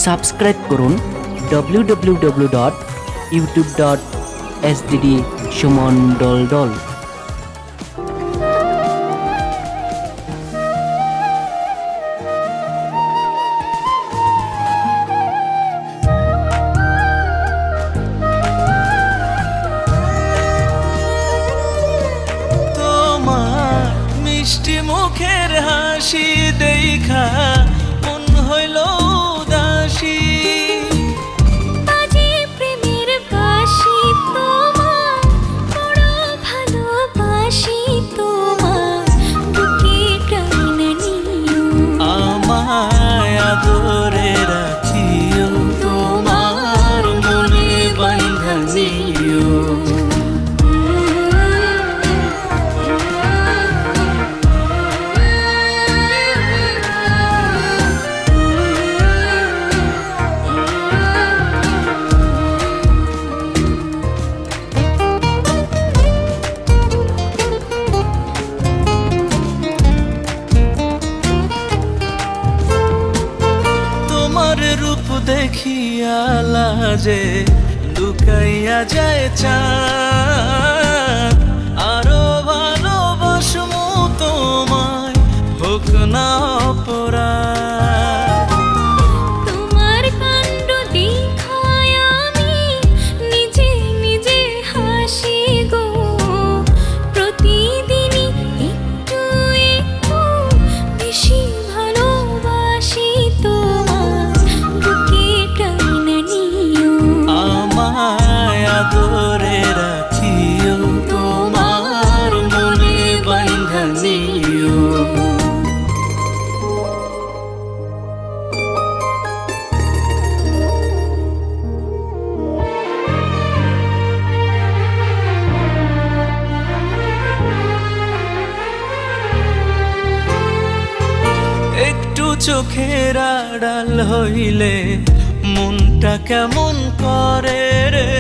Subscribe করুন www.youtube.sdd.sumondoldol। মিষ্টি মুখের হাসি দেখা মন হইল উদাসী, বাজে প্রেমের বাঁশি তোমার, বড় ভালোবাসি তোমার, বুকে টাইনা নিও, আমায় আদরে রাখিও, তোমার মনে বাঁধা নিও। রূপ দেখিয়া লাজে লুকাইয়া যায় চাঁদ, আরো ভালোবাসমু তোমায়, হোক না অপরাধ। তোমার কাণ্ড দেখায় আমি নিজে নিজে হাসি গো, প্রতিদিনই একটু একটু বেশি ভালোবাসি তোমার, বুকে টাইনা নিও, আমায় আদরে রাখিও, তোমার মনে বাঁধা নিও। একটু চোখের আড়াল হইলে মনটা কেমন করে রে,